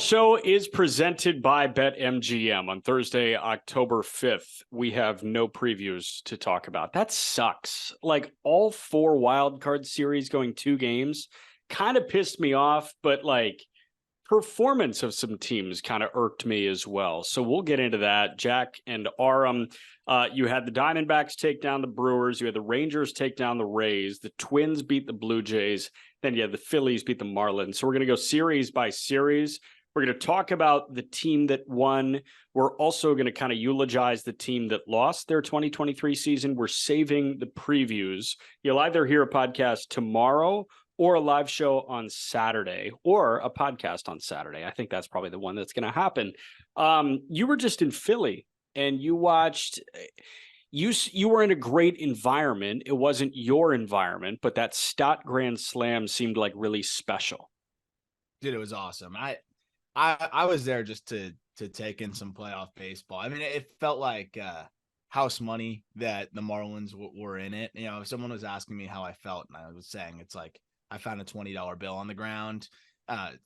Show is presented by BetMGM. On Thursday, October 5th, we have no previews to talk about. That sucks. Like, all 4 wildcard series going 2 games kind of pissed me off, but like performance of some teams kind of irked me as well. So we'll get into that. Jack and Aram, you had the Diamondbacks take down the Brewers. You had the Rangers take down the Rays. The Twins beat the Blue Jays. Then you had the Phillies beat the Marlins. So we're going to go series by series. We're going to talk about the team that won. We're also going to kind of eulogize the team that lost their 2023 season. We're saving the previews. You'll either hear a podcast tomorrow or a live show on Saturday, or a podcast on Saturday. I think that's probably the one that's going to happen. You were just in Philly and you watched, you were in a great environment. It wasn't your environment, but that Stott Grand Slam seemed like really special. Dude, it was awesome. I was there just to take in some playoff baseball. I mean, it felt like house money that the Marlins were in it. You know, if someone was asking me how I felt, and I was saying it's like I found a $20 bill on the ground,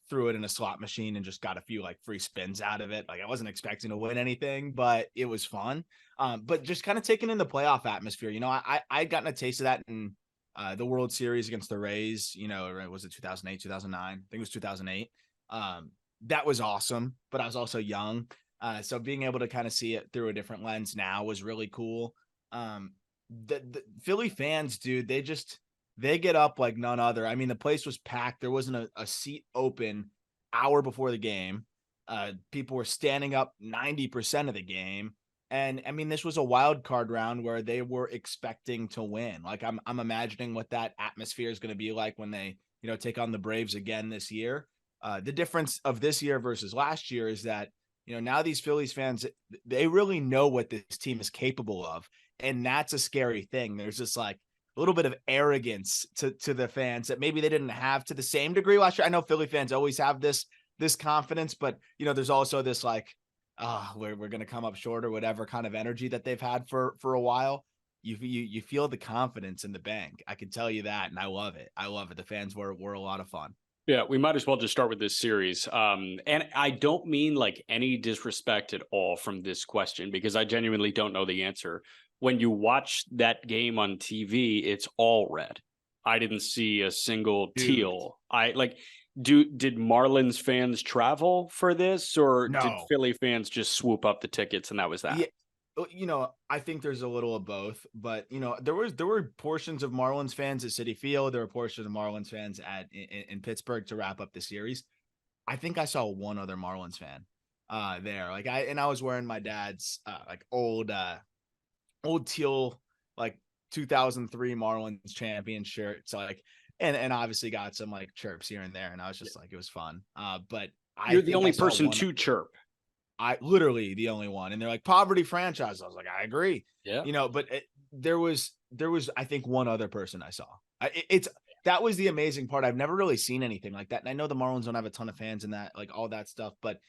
threw it in a slot machine, and just got a few like free spins out of it. Like, I wasn't expecting to win anything, but it was fun. But just kind of taking in the playoff atmosphere. You know, I'd gotten a taste of that in the World Series against the Rays. You know, was it 2008, 2009? I think it was 2008. That was awesome, but I was also young. So being able to kind of see it through a different lens now was really cool. The Philly fans, dude, they get up like none other. I mean, the place was packed. There wasn't a seat open hour before the game. People were standing up 90% of the game. And I mean, this was a wild card round where they were expecting to win. Like, I'm imagining what that atmosphere is going to be like when they, you know, take on the Braves again this year. The difference of this year versus last year is that, you know, now these Phillies fans, they really know what this team is capable of. And that's a scary thing. There's just like a little bit of arrogance to the fans that maybe they didn't have to the same degree last year. I know Philly fans always have this confidence, but, you know, there's also this like, we're going to come up short or whatever kind of energy that they've had for a while. You feel the confidence in the bank. I can tell you that. And I love it. The fans were a lot of fun. Yeah, we might as well just start with this series. And I don't mean like any disrespect at all from this question, because I genuinely don't know the answer. When you watch that game on TV, it's all red. I didn't see a single teal. Did Marlins fans travel for this, or No. Did Philly fans just swoop up the tickets and that was that? Yeah. You know, I think there's a little of both, but, you know, there were portions of Marlins fans at Citi Field. There were portions of Marlins fans in Pittsburgh to wrap up the series. I think I saw one other Marlins fan there. Like, I was wearing my dad's like old teal, like 2003 Marlins champion shirt. So like, and obviously got some like chirps here and there. And I was just like, it was fun. But you're the only person to chirp. I literally the only one. And they're like, poverty franchise. I was like, I agree. Yeah. You know, but there was, I think, one other person I saw. That was the amazing part. I've never really seen anything like that. And I know the Marlins don't have a ton of fans in that, like all that stuff, but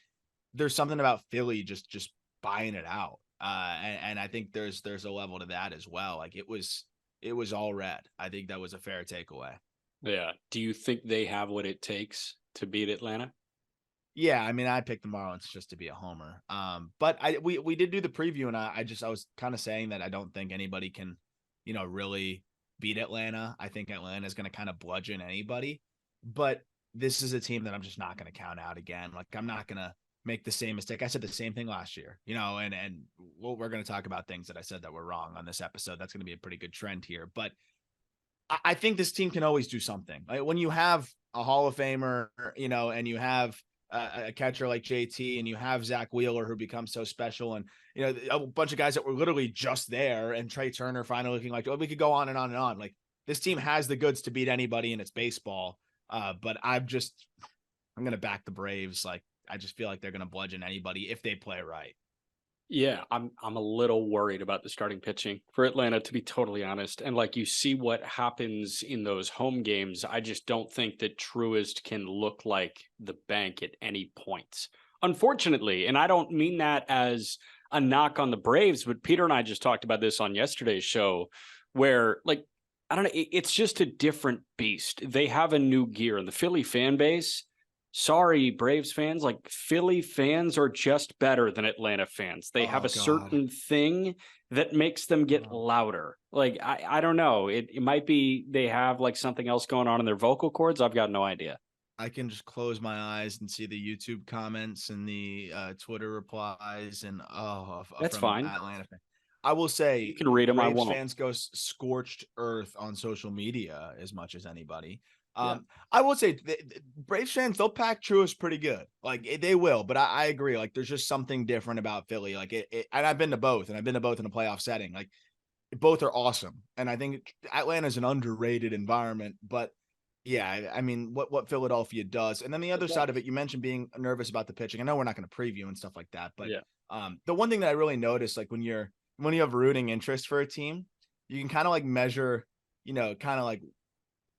there's something about Philly just buying it out. And I think there's a level to that as well. Like, it was all red. I think that was a fair takeaway. Yeah. Do you think they have what it takes to beat Atlanta? Yeah, I mean, I picked the Marlins just to be a homer. But we did do the preview, and I was kind of saying that I don't think anybody can, you know, really beat Atlanta. I think Atlanta is going to kind of bludgeon anybody. But this is a team that I'm just not going to count out again. Like, I'm not going to make the same mistake. I said the same thing last year, you know, and we're going to talk about things that I said that were wrong on this episode. That's going to be a pretty good trend here. But I think this team can always do something. Like, when you have a Hall of Famer, you know, and you have a catcher like JT, and you have Zach Wheeler, who becomes so special, and, you know, a bunch of guys that were literally just there, and Trey Turner finally looking like, oh, we could go on and on and on. Like, this team has the goods to beat anybody, and it's baseball. But I'm going to back the Braves. Like, I just feel like they're going to bludgeon anybody if they play right. Yeah, I'm a little worried about the starting pitching for Atlanta, to be totally honest. And like, you see what happens in those home games. I just don't think that Truist can look like the bank at any point, unfortunately. And I don't mean that as a knock on the Braves, but Peter and I just talked about this on yesterday's show, where, like, I don't know, it's just a different beast. They have a new gear, and the Philly fan base sorry, Braves fans, like Philly fans are just better than Atlanta fans. They have Oh a God. certain thing that makes them get Oh. louder. Like, I don't know. It might be they have like something else going on in their vocal cords. I've got no idea. I can just close my eyes and see the YouTube comments and the Twitter replies and That's from fine. Atlanta fans. I will You say can read them. I Braves won't. fans go scorched earth on social media as much as anybody. Yeah. I will say Braves fans, they'll pack Truist pretty good. Like they will, but I agree. Like there's just something different about Philly. Like and I've been to both, and I've been to both in a playoff setting. Like both are awesome. And I think Atlanta's an underrated environment, but yeah, I mean, what Philadelphia does. And then the other side of it, you mentioned being nervous about the pitching. I know we're not going to preview and stuff like that, but Yeah. the one thing that I really noticed, like when you have rooting interest for a team, you can kind of like measure, kind of like,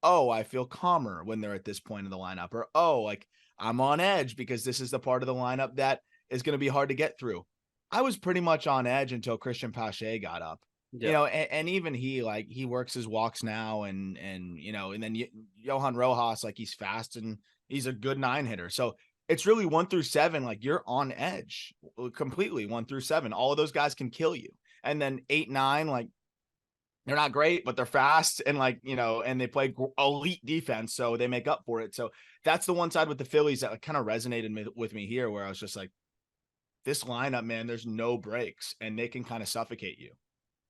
oh, I feel calmer when they're at this point in the lineup, or oh, like I'm on edge because this is the part of the lineup that is going to be hard to get through. I was pretty much on edge until Christian Pache got up. Yeah. And even he works his walks now, and then Johan Rojas, like he's fast and he's a good 9-hitter. So it's really 1 through 7, like you're on edge completely 1 through 7. All of those guys can kill you, and then 8, 9, like they're not great, but they're fast and and they play elite defense, so they make up for it. So that's the one side with the Phillies that kind of resonated with me here, where I was just like, this lineup, man, there's no breaks, and they can kind of suffocate you.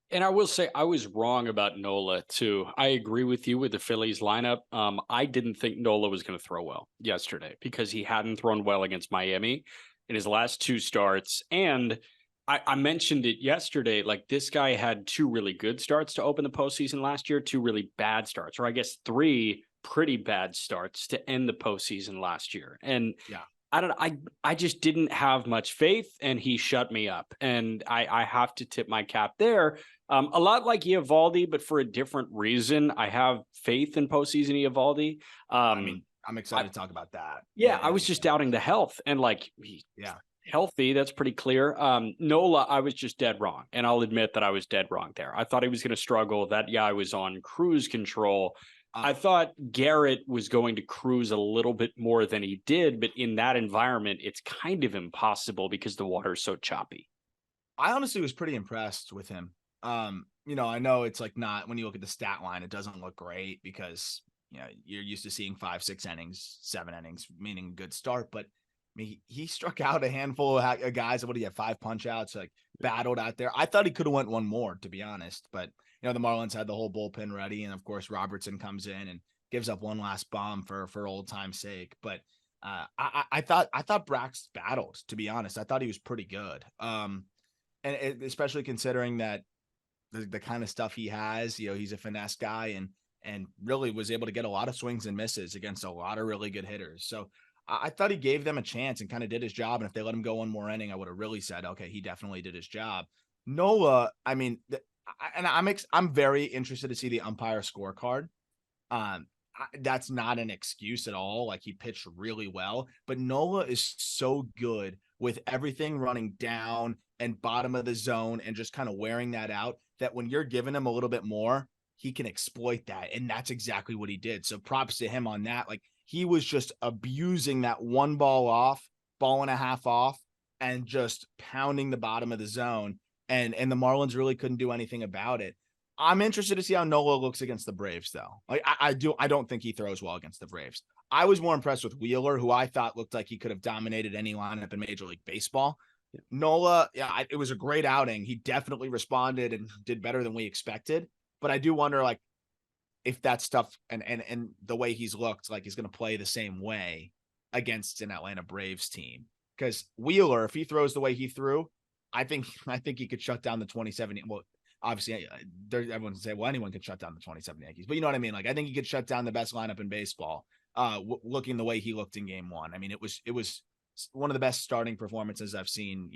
And I will say I was wrong about Nola too. I agree with you with the Phillies lineup. I didn't think Nola was going to throw well yesterday because he hadn't thrown well against Miami in his last 2 starts. And I mentioned it yesterday. Like this guy had 2 really good starts to open the postseason last year, 2 really bad starts, or I guess 3 pretty bad starts to end the postseason last year. And Yeah. I don't know. I just didn't have much faith, and he shut me up. And I have to tip my cap there. A lot like Eovaldi, but for a different reason. I have faith in postseason Eovaldi. I mean, I'm excited to talk about that. Yeah, I was just doubting the health, and like he's healthy. That's pretty clear. Nola, I was just dead wrong, and I'll admit that I was dead wrong there. I thought he was going to struggle. That guy was on cruise control. I thought Garrett was going to cruise a little bit more than he did, but in that environment, it's kind of impossible because the water's so choppy. I honestly was pretty impressed with him. I know it's like not, when you look at the stat line, it doesn't look great because you're used to seeing 5, 6 innings, 7 innings, meaning good start. But I mean, he struck out a handful of guys. What do you have? 5 punch outs, like battled out there. I thought he could have went one more, to be honest, but the Marlins had the whole bullpen ready, and of course Robertson comes in and gives up one last bomb for old time's sake. But I thought Brax battled, to be honest. I thought he was pretty good. And especially considering that the kind of stuff he has, he's a finesse guy and really was able to get a lot of swings and misses against a lot of really good hitters. So I thought he gave them a chance and kind of did his job. And if they let him go one more inning, I would have really said, okay, he definitely did his job. Nola, I mean, I'm very interested to see the umpire scorecard. That's not an excuse at all. Like he pitched really well, but Nola is so good with everything running down and bottom of the zone and just kind of wearing that out, that when you're giving him a little bit more, he can exploit that. And that's exactly what he did. So props to him on that. Like he was just abusing that 1 ball off, 1.5 balls off, and just pounding the bottom of the zone. And the Marlins really couldn't do anything about it. I'm interested to see how Nola looks against the Braves, though. Like I don't think he throws well against the Braves. I was more impressed with Wheeler, who I thought looked like he could have dominated any lineup in Major League Baseball. Nola, it was a great outing. He definitely responded and did better than we expected. But I do wonder, like, if that stuff and the way he's looked, like he's going to play the same way against an Atlanta Braves team. Because Wheeler, if he throws the way he threw, I think he could shut down the 27. Well, obviously, everyone can say, well, anyone can shut down the 27 Yankees. But you know what I mean? Like, I think he could shut down the best lineup in baseball, looking the way he looked in game 1. I mean, it was one of the best starting performances I've seen,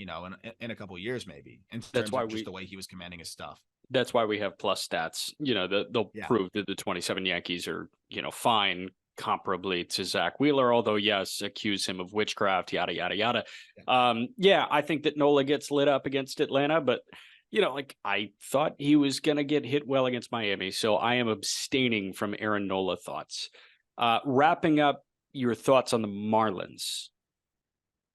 in a couple of years, maybe. In terms of just the way he was commanding his stuff. That's why we have plus stats. They'll prove that the 27 Yankees are, fine comparably to Zach Wheeler, although yes, accuse him of witchcraft, yada, yada, yada. I think that Nola gets lit up against Atlanta, but I thought he was going to get hit well against Miami. So I am abstaining from Aaron Nola thoughts. Wrapping up your thoughts on the Marlins.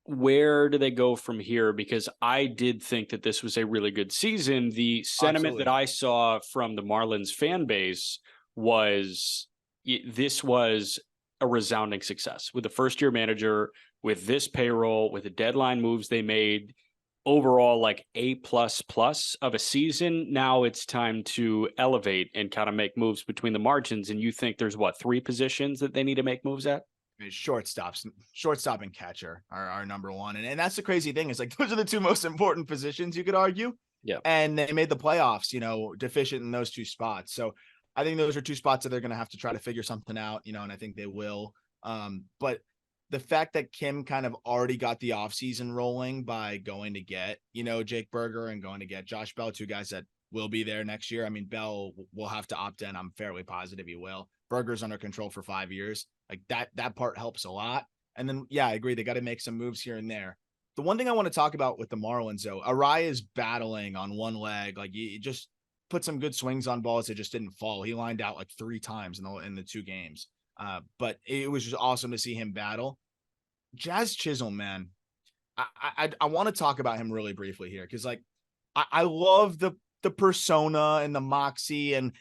Where do they go from here? Because I did think that this was a really good season. The sentiment that Absolutely. I saw from the Marlins fan base was this was a resounding success with the first year manager, with this payroll, with the deadline moves they made. Overall, like A plus plus of a season. Now it's time to elevate and kind of make moves between the margins. And you think there's what, 3 positions that they need to make moves at? I mean, shortstop and catcher are number one. And that's the crazy thing is like, those are the 2 most important positions you could argue. Yeah. And they made the playoffs, deficient in those 2 spots. So I think those are 2 spots that they're going to have to try to figure something out, and I think they will. But the fact that Kim kind of already got the offseason rolling by going to get, Jake Berger and going to get Josh Bell, 2 guys that will be there next year. I mean, Bell will have to opt in. I'm fairly positive he will. Berger's under control for 5 years. Like that part helps a lot. And then, yeah, I agree. They got to make some moves here and there. The one thing I want to talk about with the Marlins, though, Araya is battling on one leg. Like, he just put some good swings on balls that just didn't fall. He lined out like 3 times in the 2 games. But it was just awesome to see him battle. Jazz Chisholm, man, I want to talk about him really briefly here because, like, I love the persona and the moxie, and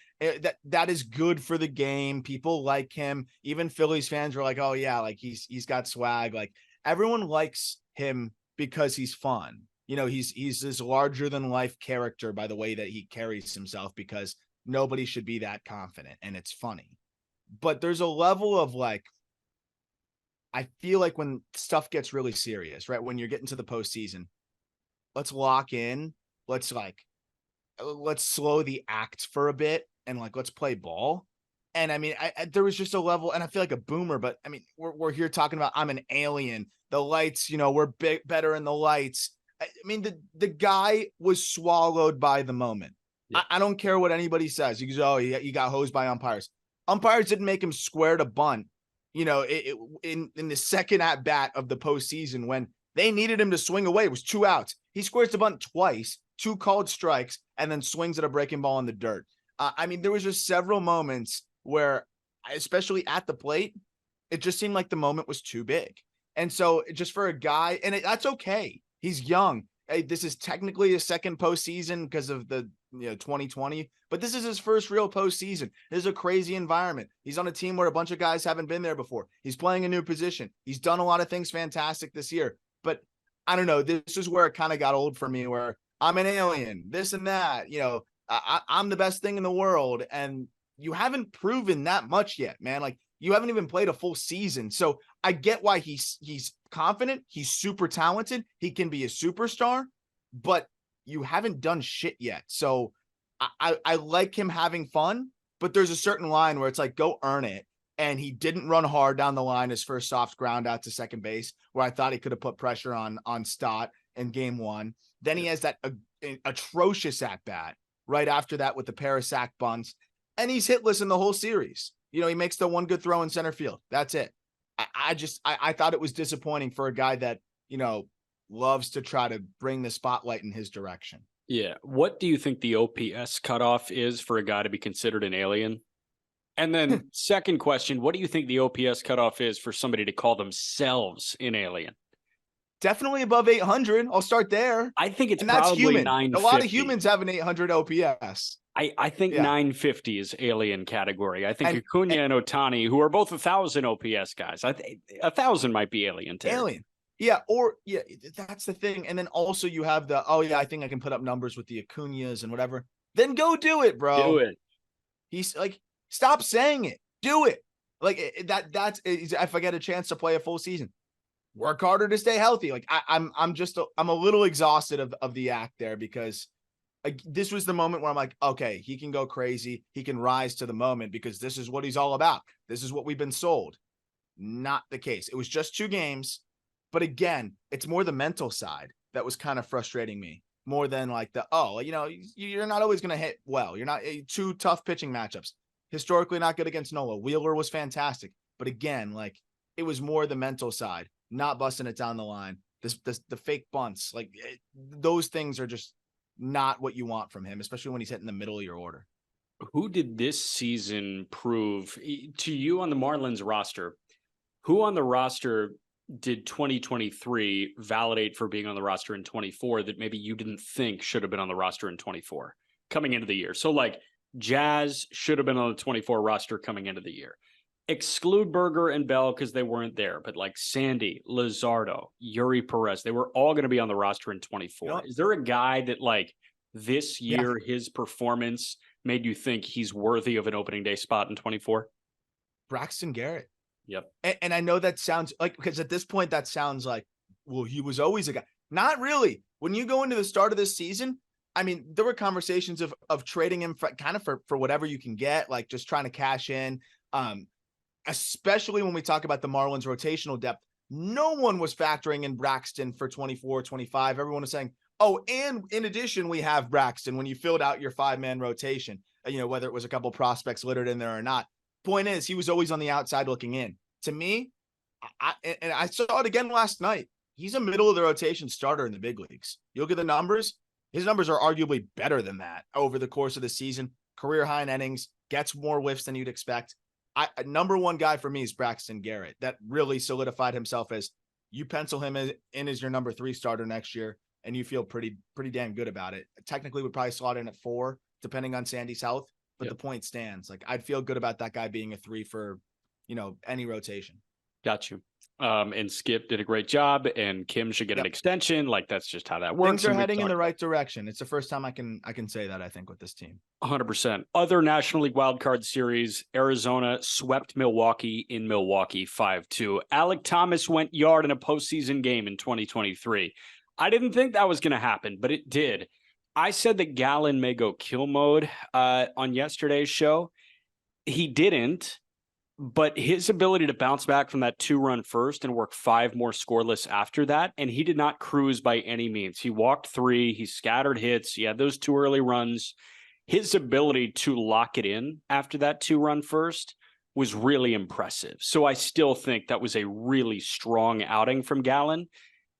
that is good for the game. People like him. Even Phillies fans were like, "Oh yeah, like he's got swag." Like, everyone likes him because he's fun. He's this larger than life character by the way that he carries himself, because nobody should be that confident, and it's funny. But there's a level of, like, I feel like when stuff gets really serious, right? When you're getting to the postseason, let's lock in. Let's slow the act for a bit and, like, let's play ball. And I mean, there was just a level, and I feel like a boomer, but I mean, we're here talking about I'm an alien. The lights, we're better in the lights. I mean, the guy was swallowed by the moment. Yeah. I don't care what anybody says. You go, oh, you got hosed by umpires. Umpires didn't make him square to bunt. In the second at bat of the postseason, when they needed him to swing away, it was 2 outs. He squares to bunt twice, 2 called strikes, and then swings at a breaking ball in the dirt. I mean, there was just several moments where, especially at the plate, it just seemed like the moment was too big. And so just for a guy, and that's okay. He's young. Hey, this is technically his second postseason because of the 2020, but this is his first real postseason. This is a crazy environment. He's on a team where a bunch of guys haven't been there before. He's playing a new position. He's done a lot of things fantastic this year, but I don't know. This is where it kind of got old for me, where I'm an alien, this and that, I'm the best thing in the world. And you haven't proven that much yet, man. Like, you haven't even played a full season. So I get why he's confident. He's super talented. He can be a superstar, but you haven't done shit yet. So I like him having fun, but there's a certain line where it's like, go earn it. And he didn't run hard down the line his first soft ground out to second base, where I thought he could have put pressure on Stott in game 1. Then he has that atrocious at bat right after that with the pair of sack bunts, and he's hitless in the whole series. He makes the one good throw in center field. That's it. I thought it was disappointing for a guy that, loves to try to bring the spotlight in his direction. Yeah. What do you think the OPS cutoff is for a guy to be considered an alien? And then second question, what do you think the OPS cutoff is for somebody to call themselves an alien? Definitely above 800. I'll start there. I think it's and that's probably human. 950. A lot of humans have an 800 OPS. I think 950 is alien category. I think Acuna and Ohtani, who are both 1,000 OPS guys, 1,000 might be alien too. Alien. Yeah, that's the thing. And then also you have I think I can put up numbers with the Acunas and whatever. Then go do it, bro. Do it. He's like, stop saying it. Do it. Like, that's if I get a chance to play a full season, work harder to stay healthy. Like, I'm a little exhausted of the act there, because this was the moment where I'm like, okay, he can go crazy. He can rise to the moment, because this is what he's all about. This is what we've been sold. Not the case. It was just 2 games. But again, it's more the mental side that was kind of frustrating me, more than like you're not always going to hit well. You're not 2 tough pitching matchups. Historically not good against Nola. Wheeler was fantastic. But again, like, it was more the mental side, not busting it down the line. The fake bunts, like, those things are just not what you want from him, especially when he's hitting the middle of your order. Who did this season prove to you on the Marlins roster? Who on the roster did 2023 validate for being on the roster in 24 that maybe you didn't think should have been on the roster in 24 coming into the year? So like Jazz should have been on the 24 roster coming into the year. Exclude Berger and Bell because they weren't there, but like Sandy, Luzardo, Yuri Perez, they were all going to be on the roster in 24. You know, is there a guy that like this year, yeah, his performance made you think he's worthy of an opening day spot in 24? Braxton Garrett. Yep. And I know that sounds like, because at this point that sounds like, well, he was always a guy. Not really. When you go into the start of this season, I mean, there were conversations of trading him for whatever you can get, like just trying to cash in. Especially when we talk about the Marlins rotational depth, no one was factoring in Braxton for 24, 25. Everyone was saying, oh, and in addition, we have Braxton when you filled out your 5-man rotation, whether it was a couple prospects littered in there or not. Point is, he was always on the outside looking in. To me, I saw it again last night. He's a middle of the rotation starter in the big leagues. You look at the numbers, his numbers are arguably better than that over the course of the season. Career high in innings, gets more whiffs than you'd expect. Number one guy for me is Braxton Garrett. That really solidified himself as, you pencil him in as your number 3 starter next year, and you feel pretty damn good about it. Technically, would probably slot in at 4, depending on Sandy's health, but the point stands. Like, I'd feel good about that guy being a 3 for, any rotation. Got you. And Skip did a great job, and Kim should get an extension. Like, that's just how that works. Things are heading in the right direction. It's the first time I can say that, I think, with this team. 100%. Other National League wildcard series, Arizona swept Milwaukee in Milwaukee 5-2. Alek Thomas went yard in a postseason game in 2023. I didn't think that was going to happen, but it did. I said that Gallen may go kill mode on yesterday's show. He didn't. But his ability to bounce back from that 2-run first and work 5 more scoreless after that, and he did not cruise by any means. He walked 3, he scattered hits, he had those 2 early runs. His ability to lock it in after that 2-run first was really impressive. So I still think that was a really strong outing from Gallen.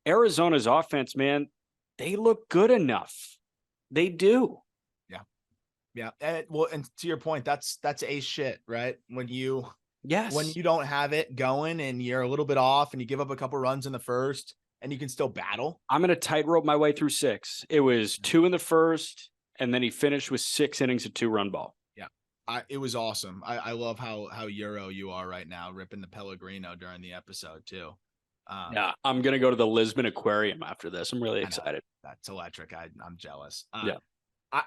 Arizona's offense, man, they look good enough. They do. Yeah. Well, and to your point, that's ace shit, right? When you don't have it going and you're a little bit off and you give up a couple runs in the first and you can still battle. I'm going to tightrope my way through 6. It was 2 in the first, and then he finished with 6 innings of 2-run ball. Yeah. It was awesome. I love how Euro you are right now, ripping the Pellegrino during the episode too. Yeah, I'm going to go to the Lisbon Aquarium after this. I'm really excited. That's electric. I'm jealous. Yeah.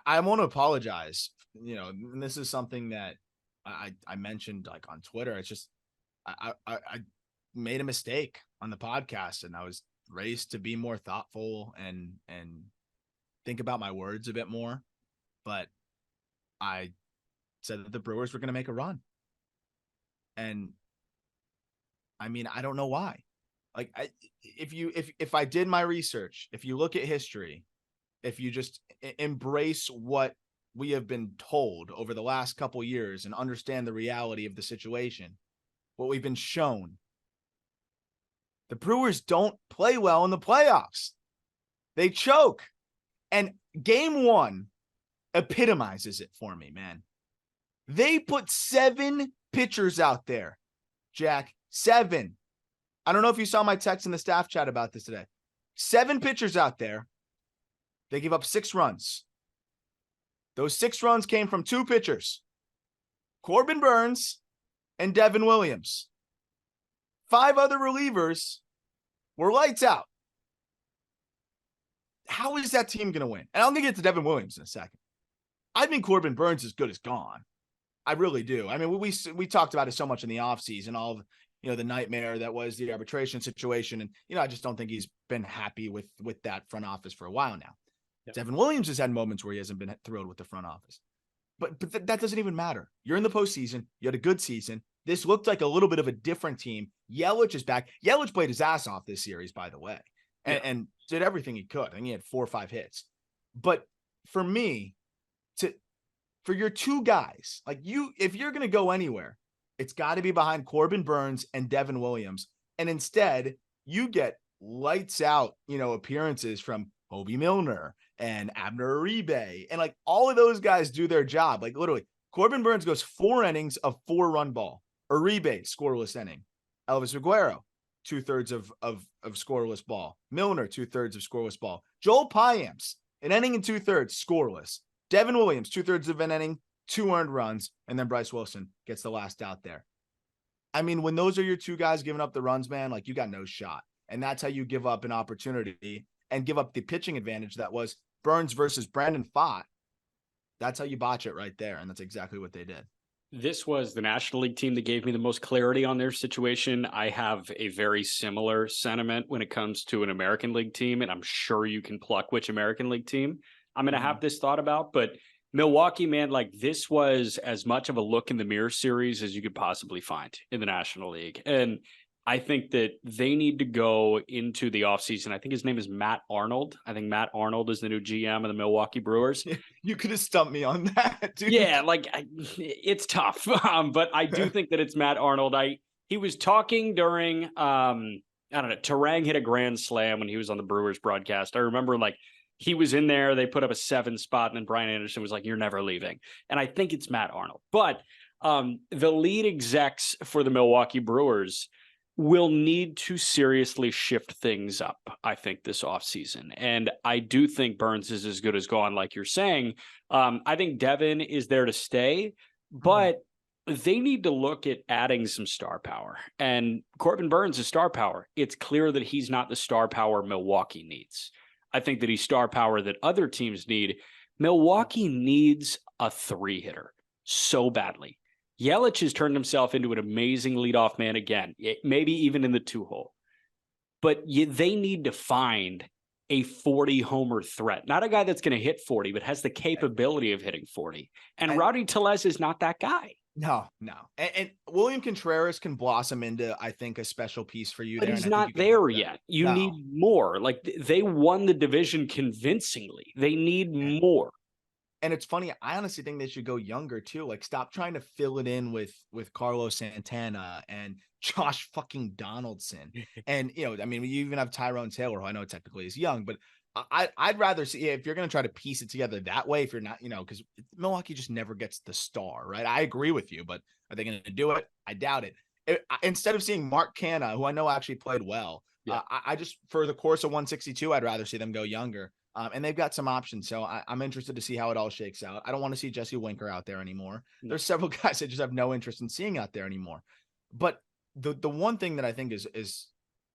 I want to apologize, and this is something that I mentioned like on Twitter. It's just, I made a mistake on the podcast, and I was raised to be more thoughtful and think about my words a bit more. But I said that the Brewers were going to make a run. And I mean, I don't know why. Like, if I did my research, if you look at history, if you just embrace what we have been told over the last couple years and understand the reality of the situation, what we've been shown, the Brewers don't play well in the playoffs. They choke. And game 1 epitomizes it for me, man. They put 7 pitchers out there, Jack. 7. I don't know if you saw my text in the staff chat about this today. 7 pitchers out there. They give up 6 runs. Those 6 runs came from 2 pitchers, Corbin Burns and Devin Williams. 5 other relievers were lights out. How is that team going to win? And I'm going to get to Devin Williams in a second. I think Corbin Burns is good as gone. I really do. I mean, we talked about it so much in the offseason, all of the nightmare that was the arbitration situation. And, I just don't think he's been happy with that front office for a while now. Yep. Devin Williams has had moments where he hasn't been thrilled with the front office. But that doesn't even matter. You're in the postseason. You had a good season. This looked like a little bit of a different team. Yelich is back. Yelich played his ass off this series, by the way, and did everything he could. I think he had 4 or 5 hits. But for me, for your 2 guys, like if you're going to go anywhere, it's got to be behind Corbin Burns and Devin Williams. And instead, you get lights out, appearances from Hobie Milner and Abner Uribe. And like all of those guys do their job. Like literally, Corbin Burns goes 4 innings of 4-run ball. Uribe, scoreless inning. Elvis Aguero, 2/3 of scoreless ball. Milner, 2/3 of scoreless ball. Joel Payamps, an inning and 2/3 scoreless. Devin Williams, 2/3 of an inning, 2 earned runs, and then Bryce Wilson gets the last out there. I mean, when those are your two guys giving up the runs, man, like you got no shot. And that's how you give up an opportunity and give up the pitching advantage that was Burns versus Brandon Pfaadt. That's how you botch it right there. And that's exactly what they did. This was the National League team that gave me the most clarity on their situation. I have a very similar sentiment when it comes to an American League team, and I'm sure you can pluck which American League team I'm going to have this thought about. But Milwaukee, man, like this was as much of a look in the mirror series as you could possibly find in the National League. And I think that they need to go into the offseason. I think his name is Matt Arnold. I think Matt Arnold is the new GM of the Milwaukee Brewers. You could have stumped me on that, dude. Yeah, like it's tough. But I do think that it's Matt Arnold. He was talking during, I don't know, Terang hit a grand slam when he was on the Brewers broadcast. I remember like he was in there. They put up a 7 spot, and then Brian Anderson was like, "You're never leaving." And I think it's Matt Arnold. But the lead execs for the Milwaukee Brewers will need to seriously shift things up, I think, this offseason. And I do think Burns is as good as gone, like you're saying. I think Devin is there to stay, but they need to look at adding some star power. And Corbin Burns is star power. It's clear that he's not the star power Milwaukee needs. I think that he's star power that other teams need. Milwaukee needs a 3-hitter so badly. Yelich has turned himself into an amazing leadoff man again, maybe even in the 2-hole. But they need to find a 40-homer threat. Not a guy that's going to hit 40, but has the capability of hitting 40. And Rowdy Tellez is not that guy. No. And William Contreras can blossom into, I think, a special piece for you. But he's not there yet. You need more. Like, they won the division convincingly. They need more. And it's funny, I honestly think they should go younger too. Like, stop trying to fill it in with Carlos Santana and Josh fucking Donaldson. And, you know, I mean, you even have Tyrone Taylor, who I know technically is young, but I'd rather see, if you're going to try to piece it together that way, if you're not, you know, because Milwaukee just never gets the star, right? I agree with you, but are they going to do it? I doubt it. Instead of seeing Mark Canha, who I know actually played well, I just, for the course of 162, I'd rather see them go younger. And they've got some options. So I'm interested to see how it all shakes out. I don't want to see Jesse Winker out there anymore. There's several guys I just have no interest in seeing out there anymore. But the one thing that I think is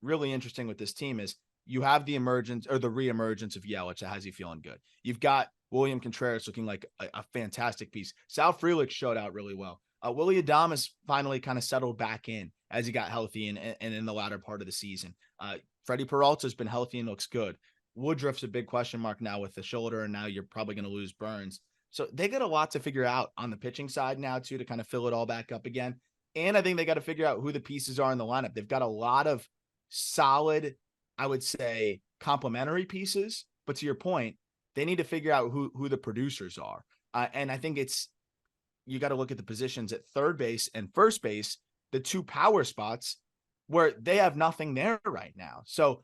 really interesting with this team is you have the emergence or the reemergence of Yelich that has you feeling good. You've got William Contreras looking like a fantastic piece. Sal Frelick showed out really well. Willy Adames finally kind of settled back in as he got healthy and in the latter part of the season. Freddie Peralta's been healthy and looks good. Woodruff's a big question mark now with the shoulder, and now you're probably going to lose Burns. So they got a lot to figure out on the pitching side now, too, to kind of fill it all back up again. And I think they got to figure out who the pieces are in the lineup. They've got a lot of solid, I would say, complementary pieces. But to your point, they need to figure out who the producers are. And I think you got to look at the positions at third base and first base, the 2 power spots where they have nothing there right now. So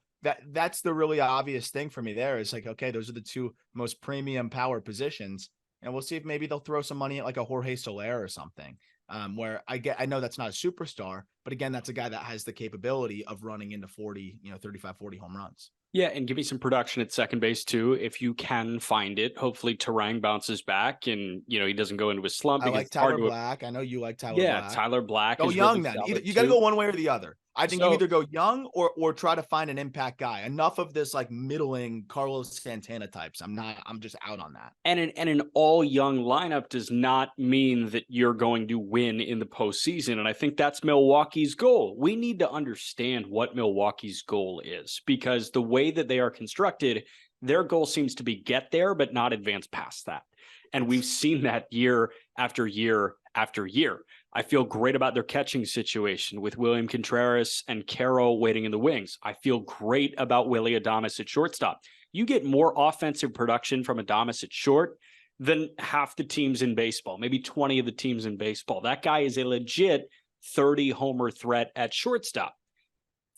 that's the really obvious thing for me there is like, okay, those are the 2 most premium power positions. And we'll see if maybe they'll throw some money at like a Jorge Soler or something, where I know that's not a superstar, but again, that's a guy that has the capability of running into 40, 35, 40 home runs. Yeah, and give me some production at second base too, if you can find it. Hopefully Terang bounces back and, he doesn't go into a slump. I like Tyler Black. I know you like Tyler Black. Yeah, Tyler Black. Go young then. You got to go one way or the other. I think you either go young or try to find an impact guy. Enough of this like middling Carlos Santana types. I'm just out on that. And an all young lineup does not mean that you're going to win in the postseason. And I think that's Milwaukee's goal. We need to understand what Milwaukee's goal is, because the way that they are constructed, their goal seems to be get there, but not advance past that. And we've seen that year after year after year. I feel great about their catching situation with William Contreras and Caro waiting in the wings. I feel great about Willy Adames at shortstop. You get more offensive production from Adames at short than half the teams in baseball, maybe 20 of the teams in baseball. That guy is a legit 30-homer threat at shortstop.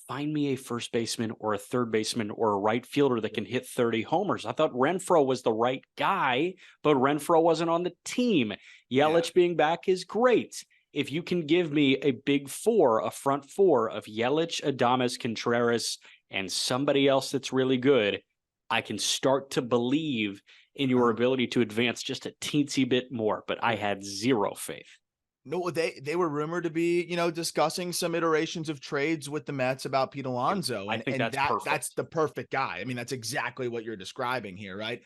Find me a first baseman or a third baseman or a right fielder that can hit 30 homers. I thought Renfroe was the right guy, but Renfroe wasn't on the team. Yelich being back is great. if you can give me a big four, a front four of Yelich, Adames, Contreras, and somebody else that's really good, I can start to believe in your ability to advance just a teensy bit more. But I had zero faith. No, they were rumored to be, discussing some iterations of trades with the Mets about Pete Alonso. I think that's perfect. That's the perfect guy. I mean, that's exactly what you're describing here, right?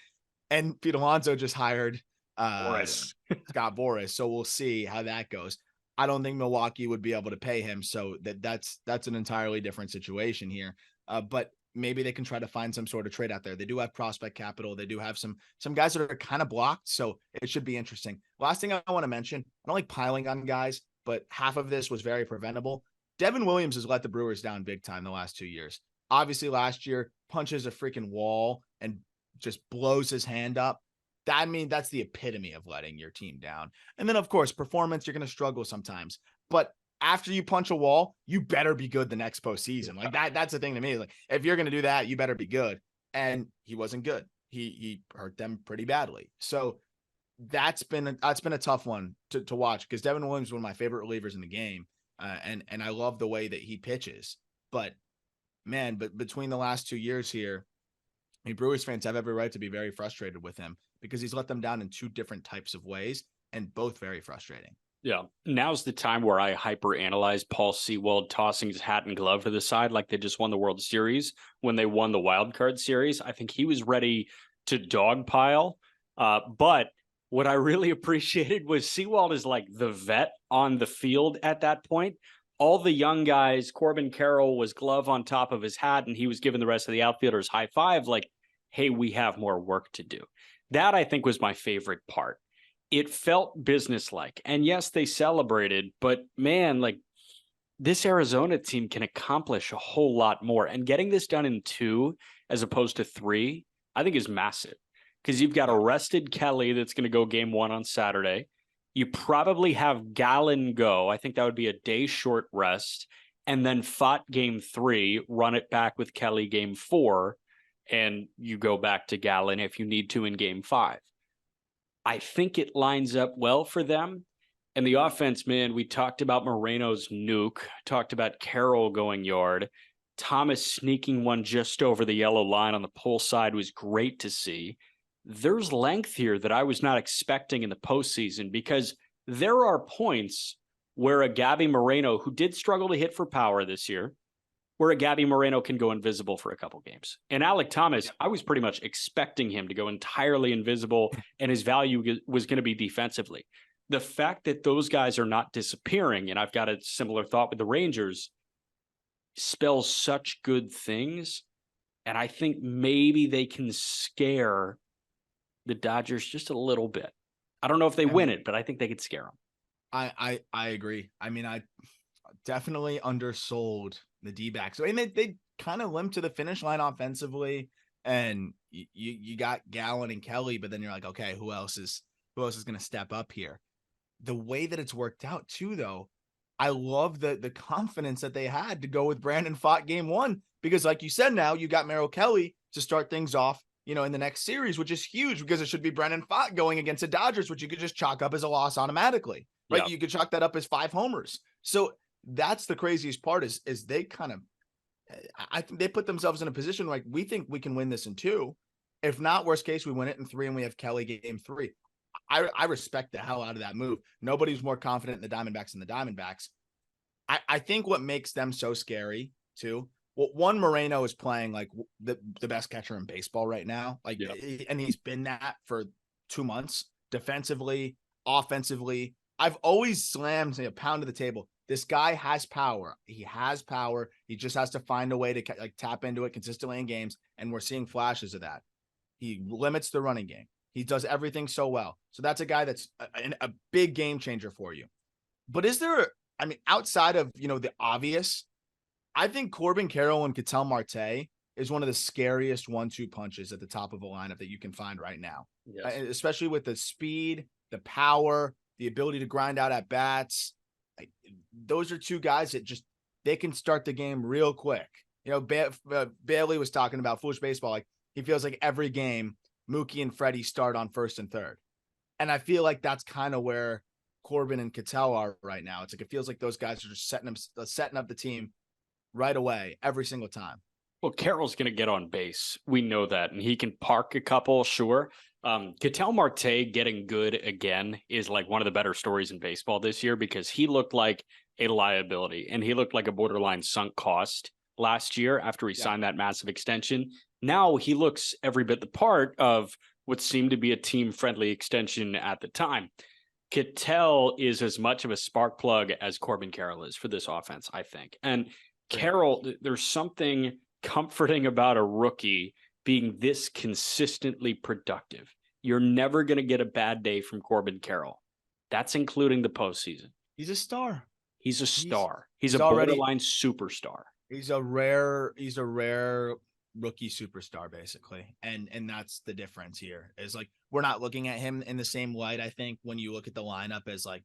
And Pete Alonso just hired Scott Boras. So we'll see how that goes. I don't think Milwaukee would be able to pay him. So that's an entirely different situation here. But maybe they can try to find some sort of trade out there. They do have prospect capital. They do have some guys that are kind of blocked. So it should be interesting. Last thing I want to mention, I don't like piling on guys, but half of this was very preventable. Devin Williams has let the Brewers down big time the last 2 years. Obviously last year punches a freaking wall and just blows his hand up. That's the epitome of letting your team down. And then of course, performance, you're going to struggle sometimes, but after you punch a wall, you better be good the next postseason. Like that's the thing to me. Like if you're going to do that, you better be good. And he wasn't good. He hurt them pretty badly. So that's been a tough one to watch because Devin Williams is one of my favorite relievers in the game. And I love the way that he pitches, but between the last 2 years here, I mean, Brewers fans have every right to be very frustrated with him because he's let them down in two different types of ways and both very frustrating. Yeah. Now's the time where I hyper-analyze Paul Sewald tossing his hat and glove to the side like they just won the World Series when they won the wild card series. I think he was ready to dogpile. But what I really appreciated was Sewald is like the vet on the field at that point. All the young guys, Corbin Carroll was glove on top of his hat, and he was giving the rest of the outfielders high five like, hey, we have more work to do. That, I think, was my favorite part. It felt businesslike. And yes, they celebrated, but man, like this Arizona team can accomplish a whole lot more. And getting this done in 2 as opposed to 3, I think is massive because you've got a rested Kelly that's going to go game 1 on Saturday. You probably have Gallen go. I think that would be a day short rest. And then Fott game 3, run it back with Kelly game 4, and you go back to Gallen if you need to in game 5. I think it lines up well for them. And the offense, man, we talked about Moreno's nuke, talked about Carroll going yard. Thomas sneaking one just over the yellow line on the pull side was great to see. There's length here that I was not expecting in the postseason because there are points where a Gabby Moreno, who did struggle to hit for power this year, where a Gabby Moreno can go invisible for a couple games. And Alek Thomas, I was pretty much expecting him to go entirely invisible, and his value was going to be defensively. The fact that those guys are not disappearing, and I've got a similar thought with the Rangers, spells such good things. And I think maybe they can scare the Dodgers just a little bit. I don't know if they win it, but I think they could scare them. I agree. I mean, I definitely undersold the D-backs. I mean, they kind of limped to the finish line offensively, and you got Gallen and Kelly, but then you're like, okay, who else is going to step up here? The way that it's worked out too, though, I love the confidence that they had to go with Brandon Pfaadt game 1, because like you said, now you got Merrill Kelly to start things off, in the next series, which is huge because it should be Brandon Pfaadt going against the Dodgers, which you could just chalk up as a loss automatically, right? Yeah. You could chalk that up as 5 homers. So that's the craziest part is they kind of, I think they put themselves in a position like we think we can win this in 2. If not, worst case, we win it in 3 and we have Kelly game 3. I respect the hell out of that move. Nobody's more confident in the Diamondbacks than the Diamondbacks. I think what makes them so scary too. Well, one, Moreno is playing like the best catcher in baseball right now. Like, and he's been that for 2 months defensively, offensively. I've always slammed a pound to the table. This guy has power. He has power. He just has to find a way to tap into it consistently in games. And we're seeing flashes of that. He limits the running game. He does everything so well. So that's a guy that's a big game changer for you. But is there, outside of, the obvious, I think Corbin Carroll and Ketel Marte is one of the scariest 1-2 punches at the top of a lineup that you can find right now. Yes. Especially with the speed, the power, the ability to grind out at bats. Those are 2 guys that they can start the game real quick. Bailey was talking about Foolish Baseball. Like, he feels like every game Mookie and Freddie start on first and third. And I feel like that's kind of where Corbin and Cattell are right now. It's like it feels like those guys are just setting up the team right away every single time. Well, Carroll's going to get on base. We know that, and he can park a couple, sure. Ketel Marte getting good again is like one of the better stories in baseball this year because he looked like a liability and he looked like a borderline sunk cost last year after he signed that massive extension. Now he looks every bit the part of what seemed to be a team-friendly extension at the time. Ketel is as much of a spark plug as Corbin Carroll is for this offense, I think. And Carroll, there's something comforting about a rookie being this consistently productive. You're never going to get a bad day from Corbin Carroll. That's including the postseason. He's a star. He's a star. He's a borderline superstar. He's a rare rookie superstar, basically. And that's the difference here is like, we're not looking at him in the same light. I think when you look at the lineup as like,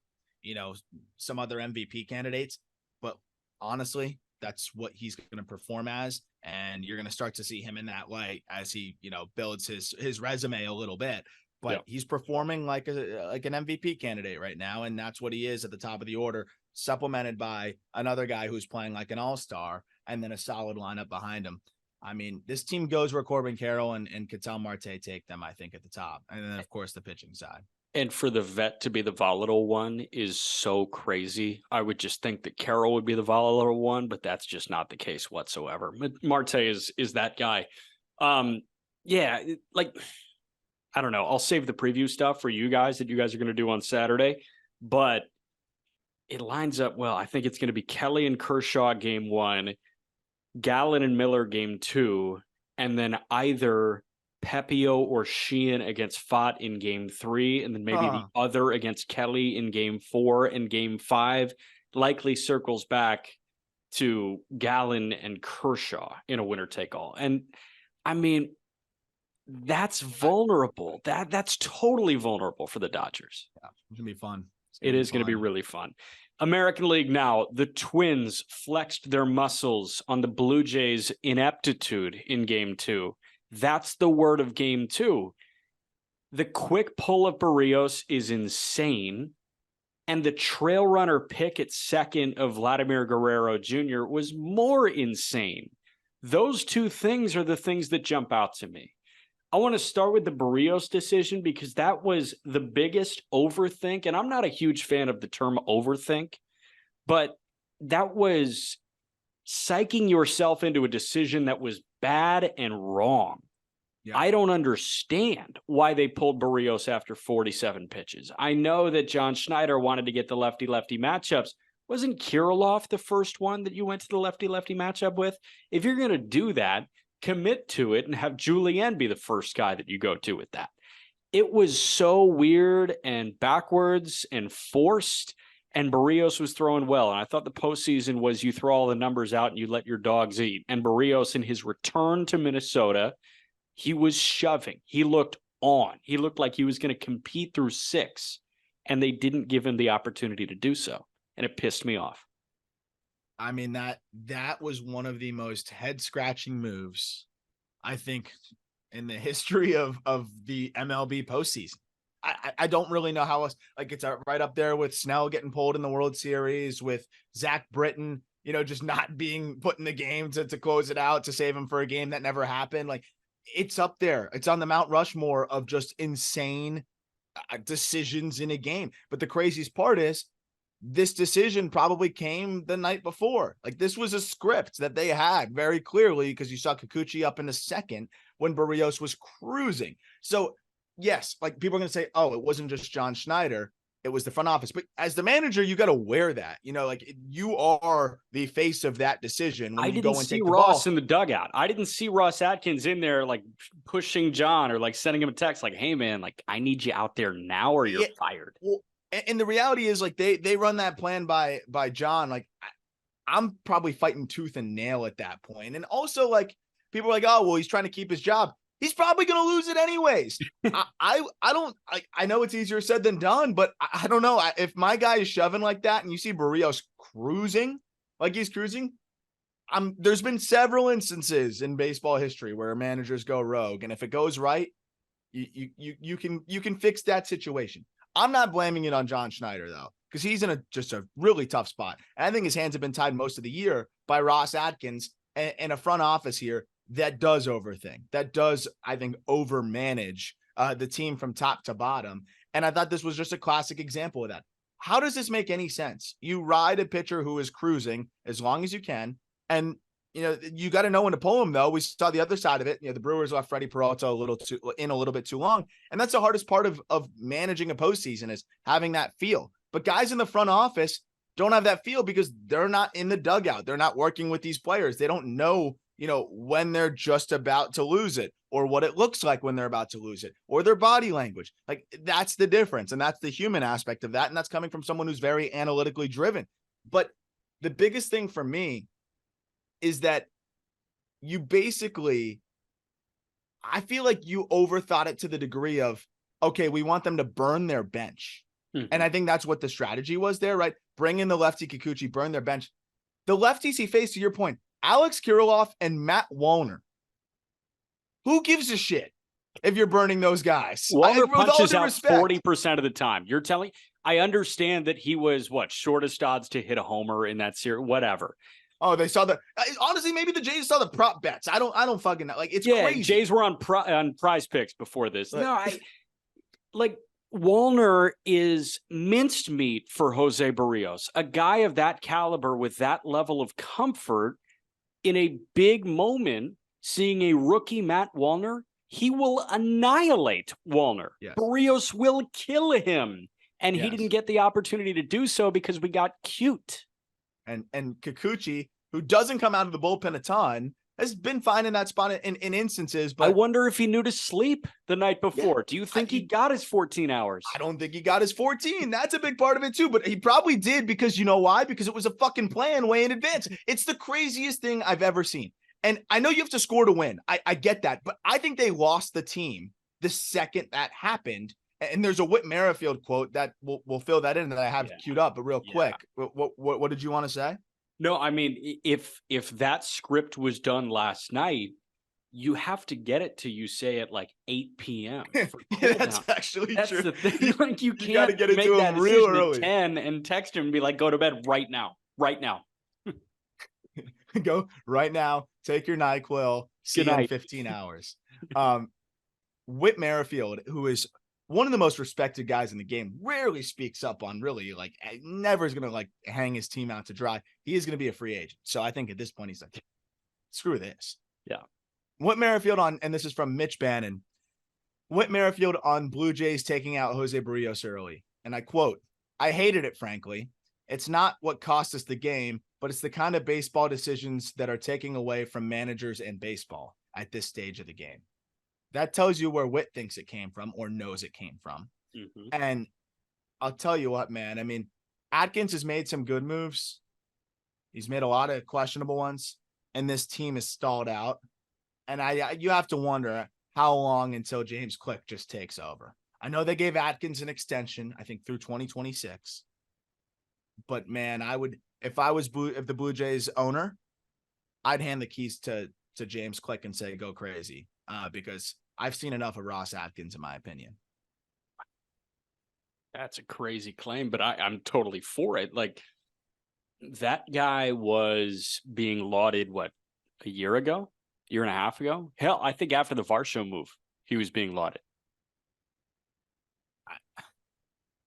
some other MVP candidates, but honestly, that's what he's going to perform as. And you're going to start to see him in that light as he, builds his resume a little bit, but he's performing like an MVP candidate right now. And that's what he is at the top of the order, supplemented by another guy who's playing like an all-star and then a solid lineup behind him. I mean, this team goes where Corbin Carroll and Ketel Marte take them, I think, at the top. And then, of course, the pitching side. And for the vet to be the volatile one is so crazy. I would just think that Carroll would be the volatile one, but that's just not the case whatsoever. Marte is that guy. I don't know. I'll save the preview stuff for you guys that you guys are going to do on Saturday, but it lines up well. I think it's going to be Kelly and Kershaw game 1, Gallen and Miller game 2, and then either Pepio or Sheehan against Fott in game 3, and then maybe the other against Kelly in game 4 and game 5 likely circles back to Gallen and Kershaw in a winner take all. And I mean, that's vulnerable. That's totally vulnerable for the Dodgers. Yeah, it's going to be fun. It is going to be really fun. American League now, the Twins flexed their muscles on the Blue Jays' ineptitude in game 2. That's the word of game 2. The quick pull of Barrios is insane. And the trail runner pick at second of Vladimir Guerrero Jr. was more insane. Those two things are the things that jump out to me. I want to start with the Barrios decision because that was the biggest overthink. And I'm not a huge fan of the term overthink, but that was psyching yourself into a decision that was bad and wrong. Yeah. I don't understand why they pulled Barrios after 47 pitches. I know that John Schneider wanted to get the lefty-lefty matchups. Wasn't Kirilloff the first one that you went to the lefty-lefty matchup with? If you're going to do that, commit to it and have Julien be the first guy that you go to with that. It was so weird and backwards and forced, and Barrios was throwing well. And I thought the postseason was you throw all the numbers out and you let your dogs eat. And Barrios, in his return to Minnesota, he was shoving. He looked on. He looked like he was going to compete through 6, and they didn't give him the opportunity to do so. And it pissed me off. I mean, that was one of the most head-scratching moves, I think, in the history of the MLB postseason. I don't really know how else. Like, it's right up there with Snell getting pulled in the World Series, with Zach Britton, just not being put in the game to close it out, to save him for a game that never happened. Like, it's up there. It's on the Mount Rushmore of just insane decisions in a game. But the craziest part is, this decision probably came the night before. Like, this was a script that they had very clearly, because you saw Kikuchi up in the second when Barrios was cruising. So yes, like, people are going to say, oh, it wasn't just John Schneider, it was the front office. But as the manager, you got to wear that, like, you are the face of that decision. When you go and take the Ross ball in the dugout. I didn't see Ross Atkins in there, like, pushing John or like sending him a text like, hey man, like, I need you out there now or you're fired. Well, and the reality is, like, they run that plan by John. Like, I'm probably fighting tooth and nail at that point. And also, like, people are like, oh, well, he's trying to keep his job. He's probably going to lose it anyways. I know it's easier said than done, but I don't know. If my guy is shoving like that and you see Barrios cruising like he's cruising, there's been several instances in baseball history where managers go rogue. And if it goes right, you can fix that situation. I'm not blaming it on John Schneider, though, because he's in just a really tough spot. And I think his hands have been tied most of the year by Ross Atkins and a front office here that does overthink, that does, I think, overmanage the team from top to bottom. And I thought this was just a classic example of that. How does this make any sense? You ride a pitcher who is cruising as long as you can, and you got to know when to pull him, though. We saw the other side of it. The Brewers left Freddie Peralta a little bit too long. And that's the hardest part of managing a postseason, is having that feel. But guys in the front office don't have that feel because they're not in the dugout. They're not working with these players. They don't know, when they're just about to lose it, or what it looks like when they're about to lose it, or their body language. Like, that's the difference. And that's the human aspect of that. And that's coming from someone who's very analytically driven. But the biggest thing for me is that you basically, I feel like you overthought it to the degree of, okay, we want them to burn their bench. Mm-hmm. And I think that's what the strategy was there, right? Bring in the lefty Kikuchi, burn their bench. The lefties he faced, to your point, Alex Kirilloff and Matt Wallner. Who gives a shit if you're burning those guys? Wallner punches out 40% of the time. You're telling, I understand that he was shortest odds to hit a homer in that series, whatever. Oh, they saw honestly, maybe the Jays saw the prop bets. I don't fucking know. Like, it's crazy. Jays were on Prize Picks before this. No, Wallner is minced meat for Jose Barrios, a guy of that caliber with that level of comfort in a big moment. Seeing a rookie Matt Wallner, he will annihilate Wallner. Yes. Barrios will kill him. And he didn't get the opportunity to do so because we got cute. And Kikuchi, who doesn't come out of the bullpen a ton, has been fine in that spot in instances. But I wonder if he knew to sleep the night before. Yeah, do you think he got his 14 hours? I don't think he got his 14. That's a big part of it too. But he probably did, because you know why? Because it was a fucking plan way in advance. It's the craziest thing I've ever seen. And I know you have to score to win. I get that. But I think they lost the team the second that happened. And there's a Whit Merrifield quote that we'll fill that in that I have queued up, but real quick. What did you want to say? No, I mean, if that script was done last night, you have to get it to, you say, at like 8 p.m. That's actually That's true. The thing. Like, you can't gotta get it make to that him real decision early. at 10 and text him and be like, go to bed right now. Go right now. Take your NyQuil. See you in 15 hours. Whit Merrifield, who is one of the most respected guys in the game, rarely speaks up on really, like, never is going to hang his team out to dry. He is going to be a free agent. So I think at this point he's like, screw this. Yeah. Whit Merrifield and this is from Mitch Bannon. Whit Merrifield on Blue Jays taking out Jose Barrios early. And I quote, "I hated it, frankly. It's not what cost us the game, but it's the kind of baseball decisions that are taking away from managers and baseball at this stage of the game." That tells you where Whit thinks it came from, or knows it came from. Mm-hmm. And I'll tell you what, man. I mean, Atkins has made some good moves. He's made a lot of questionable ones, and this team is stalled out. And you have to wonder how long until James Click just takes over. I know they gave Atkins an extension, I think through 2026. But man, if the Blue Jays owner, I'd hand the keys to James Click and say, go crazy. Because I've seen enough of Ross Atkins, in my opinion. That's a crazy claim, but I'm totally for it. Like, that guy was being lauded, a year and a half ago? Hell, I think after the Varsho move, he was being lauded.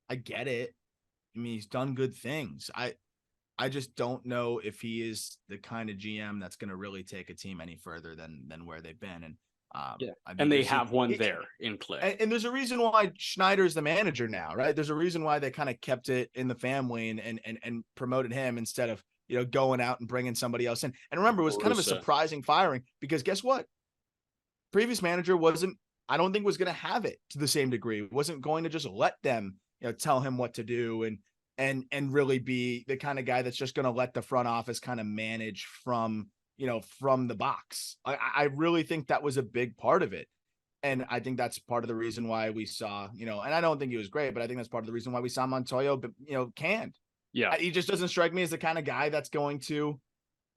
I get it. I mean, he's done good things. I just don't know if he is the kind of GM that's going to really take a team any further than where they've been. And and they have one there in Click. And there's a reason why Schneider's the manager now, right? There's a reason why they kind of kept it in the family and promoted him instead of, going out and bringing somebody else in. And remember, it was kind of a surprising firing, because guess what? Previous manager I don't think was going to have it to the same degree. Wasn't going to just let them, tell him what to do and really be the kind of guy that's just going to let the front office kind of manage from the box. I really think that was a big part of it. And I think that's part of the reason why we saw, and I don't think he was great, but I think that's part of the reason why we saw Montoyo, canned. Yeah. He just doesn't strike me as the kind of guy that's going to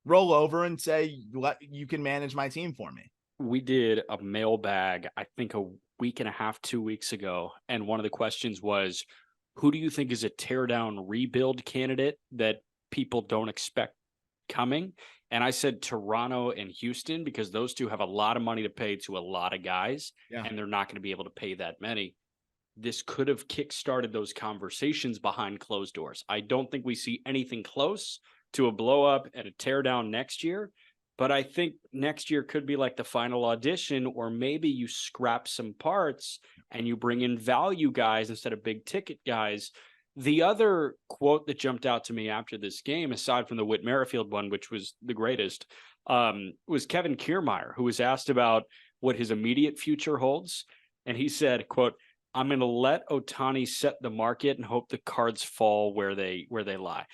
roll over and say, you can manage my team for me. we did a mailbag, I think a week and a half, 2 weeks ago. And one of the questions was, who do you think is a teardown rebuild candidate that people don't expect coming? And I said Toronto and Houston, because those two have a lot of money to pay to a lot of guys, Yeah. and they're not going to be able to pay that many. This could have kickstarted those conversations behind closed doors. I don't think we see anything close to a blow up and a teardown next year, but I think next year could be like the final audition, or maybe you scrap some parts and you bring in value guys instead of big ticket guys. The other quote that jumped out to me after this game, aside from the Whit Merrifield one, which was the greatest, was Kevin Kiermaier, who was asked about what his immediate future holds. And he said, quote, "I'm going to let Ohtani set the market and hope the cards fall where they lie."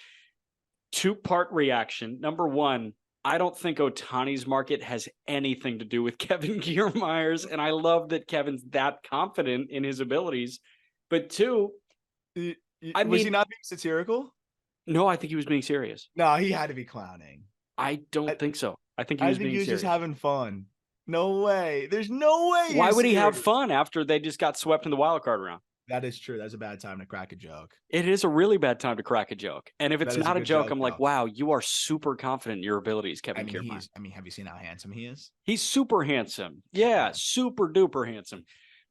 Two-part reaction. Number one, I don't think Ohtani's market has anything to do with Kevin Kiermaier's, and I love that Kevin's that confident in his abilities. But two, Was he not being satirical? No, I think he was being serious. No, he had to be clowning. I don't think so. I think he I was think being he was serious. just having fun. No way. There's no way. Why would he have fun after they just got swept in the wild card round? That is true. That's a bad time to crack a joke. It is a really bad time to crack a joke. And if it's not a joke, I'm like, wow, you are super confident in your abilities, Kevin Kiermaier. Have you seen how handsome he is? He's super handsome. Yeah, super duper handsome.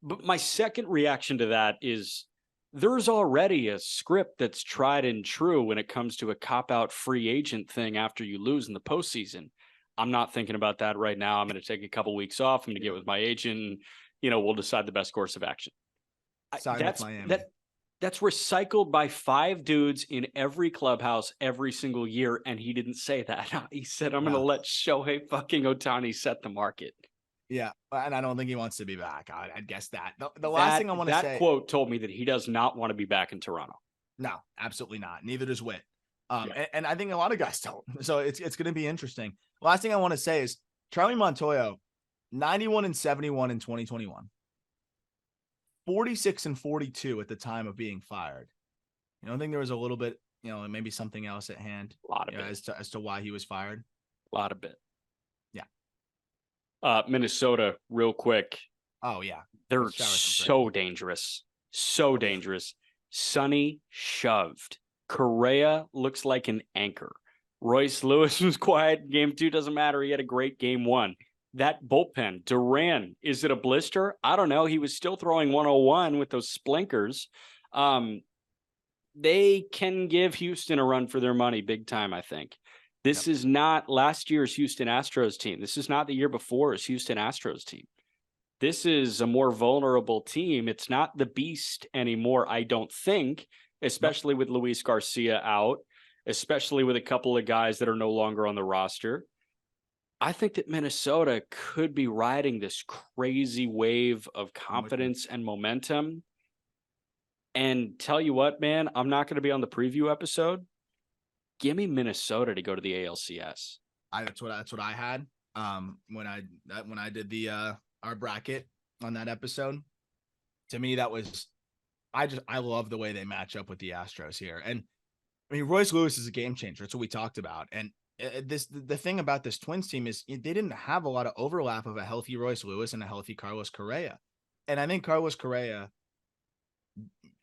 But my second reaction to that is there's already a script that's tried and true when it comes to a cop-out free agent thing after you lose in the postseason. I'm not thinking about that right now. I'm going to take a couple weeks off. I'm going to get with my agent. And, we'll decide the best course of action. That's recycled by 5 dudes in every clubhouse every single year, and he didn't say that. He said, "I'm going to let Shohei fucking Ohtani set the market." Yeah, and I don't think he wants to be back. I'd guess that. The last thing I want to say. That quote told me that he does not want to be back in Toronto. No, absolutely not. Neither does Whit. And I think a lot of guys don't. So it's going to be interesting. Last thing I want to say is Charlie Montoyo, 91-71 in 2021. 46-42 at the time of being fired. You don't think there was a little bit, maybe something else at hand? A lot of it. As to why he was fired? A lot of it. Yeah. Minnesota, real quick. Oh, yeah. They're so dangerous. So dangerous. Sonny shoved. Correa looks like an anchor. Royce Lewis was quiet. Game 2 doesn't matter. He had a great game 1. That bullpen, Duran, is it a blister? I don't know. He was still throwing 101 with those splinkers. They can give Houston a run for their money big time, I think. This is not last year's Houston Astros team. This is not the year before's Houston Astros team. This is a more vulnerable team. It's not the beast anymore, I don't think, especially with Luis Garcia out, especially with a couple of guys that are no longer on the roster. I think that Minnesota could be riding this crazy wave of confidence and momentum. And tell you what, man, I'm not going to be on the preview episode. Give me Minnesota to go to the ALCS. That's what I had. When I did the our bracket on that episode. To me, that was I love the way they match up with the Astros here. And I mean, Royce Lewis is a game changer. That's what we talked about. And the thing about this Twins team is they didn't have a lot of overlap of a healthy Royce Lewis and a healthy Carlos Correa. And I think Carlos Correa,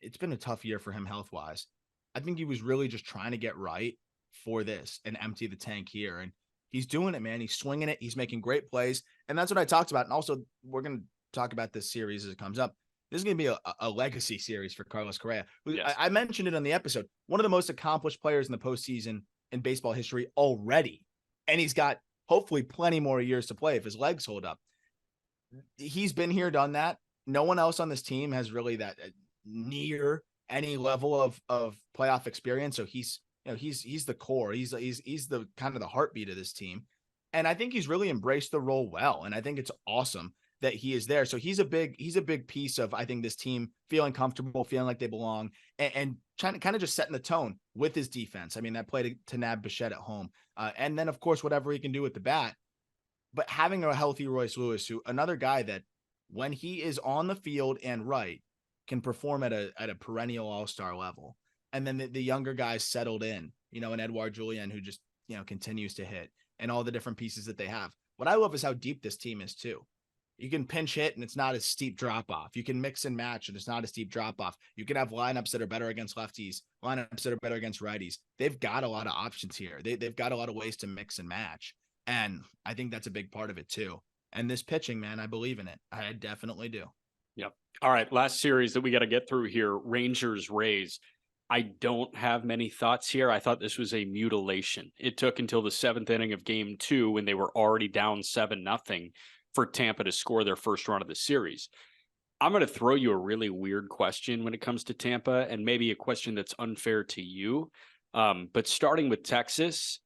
it's been a tough year for him health-wise. I think he was really just trying to get right for this and empty the tank here. And he's doing it, man. He's swinging it. He's making great plays. And that's what I talked about. And also, we're going to talk about this series as it comes up. This is going to be a legacy series for Carlos Correa. Yes. I mentioned it on the episode. One of the most accomplished players in the postseason in baseball history already. And he's got hopefully plenty more years to play if his legs hold up. He's been here, done that. No one else on this team has really that near any level of playoff experience. So he's the core. He's the kind of the heartbeat of this team. And I think he's really embraced the role well. And I think it's awesome that he is there. So he's a big piece of, I think, this team feeling comfortable, feeling like they belong, and trying to kind of just setting the tone with his defense. I mean, that play to nab Bichette at home. And then, of course, whatever he can do with the bat. But having a healthy Royce Lewis, another guy that when he is on the field and right, can perform at a perennial all-star level. And then the younger guys settled in, and Edouard Julien, who just, continues to hit, and all the different pieces that they have. what I love is how deep this team is too. You can pinch hit and it's not a steep drop off. You can mix and match and it's not a steep drop off. You can have lineups that are better against lefties, lineups that are better against righties. They've got a lot of options here. They've got a lot of ways to mix and match. And I think that's a big part of it too. And this pitching, man, I believe in it. I definitely do. Yep. All right. Last series that we got to get through here, Rangers Rays. I don't have many thoughts here. I thought this was a mutilation. It took until the 7th inning of game 2 when they were already down 7-0 for Tampa to score their first run of the series. I'm going to throw you a really weird question when it comes to Tampa, and maybe a question that's unfair to you. But starting with Texas,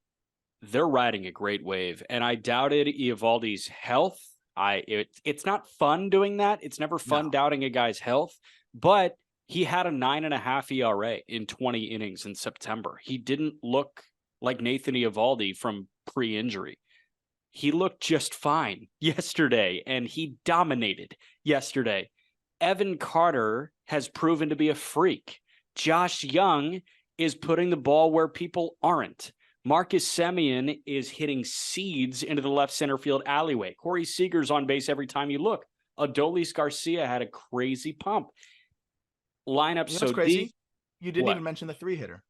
they're riding a great wave, and I doubted Eovaldi's health. It's not fun doing that. It's never fun doubting a guy's health, but he had a 9.5 ERA in 20 innings in September. He didn't look like Nathan Eovaldi from pre-injury. He looked just fine yesterday, and he dominated yesterday. Evan Carter has proven to be a freak. Josh Young is putting the ball where people aren't. Marcus Semien is hitting seeds into the left center field alleyway. Corey Seager's on base every time you look. Adolis Garcia had a crazy pump. Lineup so crazy? deep. You didn't even mention the 3-hitter.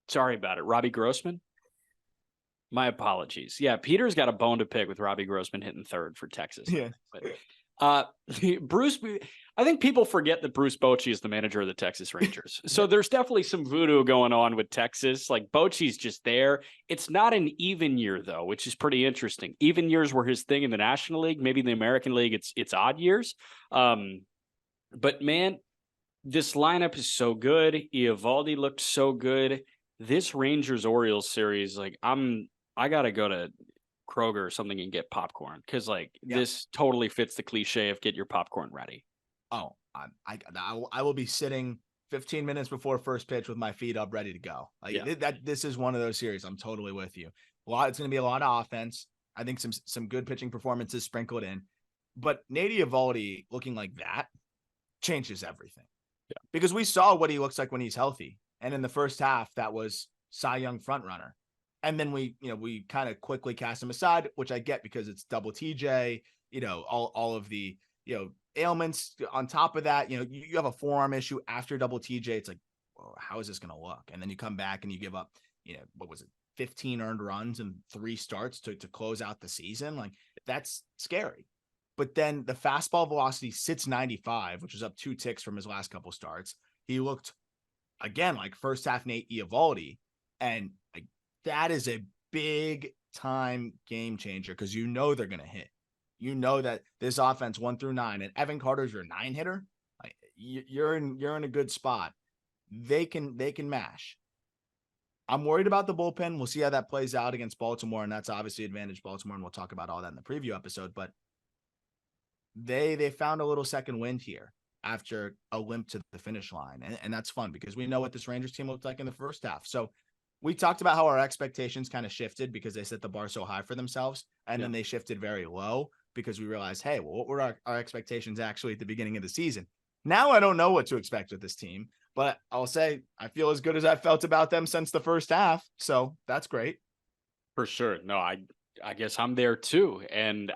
Sorry about it. Robbie Grossman? My apologies. Yeah, Peter's got a bone to pick with Robbie Grossman hitting third for Texas. Yeah. Bruce, I think people forget that Bruce Bochy is the manager of the Texas Rangers. So there's definitely some voodoo going on with Texas. Like, Bochy's just there. It's not an even year, though, which is pretty interesting. Even years were his thing in the National League. Maybe in the American League, it's odd years. But, man, this lineup is so good. Eovaldi looked so good. This Rangers-Orioles series, like, I got to go to Kroger or something and get popcorn because, this totally fits the cliche of get your popcorn ready. Oh, I will be sitting 15 minutes before first pitch with my feet up, ready to go. This is one of those series. I'm totally with you. It's going to be a lot of offense. I think some good pitching performances sprinkled in, but Nate Eovaldi looking like that changes everything. Yeah, because we saw what he looks like when he's healthy, and in the first half, that was Cy Young front runner. And then we kind of quickly cast him aside, which I get because it's double TJ, all of the, ailments on top of that. You have a forearm issue after double TJ. It's like, well, how is this going to look? And then you come back and you give up, what was it? 15 earned runs and 3 starts to close out the season. Like, that's scary. But then the fastball velocity sits 95, which is up 2 ticks from his last couple starts. He looked again like first half Nate Eovaldi, and that is a big time game changer because they're going to hit. That this offense 1 through 9, and Evan Carter's your 9-hitter. Like, you're in a good spot. They can mash. I'm worried about the bullpen. We'll see how that plays out against Baltimore, and that's obviously advantage Baltimore, and we'll talk about all that in the preview episode. But they found a little second wind here after a limp to the finish line, and that's fun because we know what this Rangers team looked like in the first half. So we talked about how our expectations kind of shifted because they set the bar so high for themselves, and then they shifted very low because we realized, hey, well, what were our expectations actually at the beginning of the season? Now I don't know what to expect with this team, but I'll say I feel as good as I've felt about them since the first half, so that's great. For sure. No, I guess I'm there too, and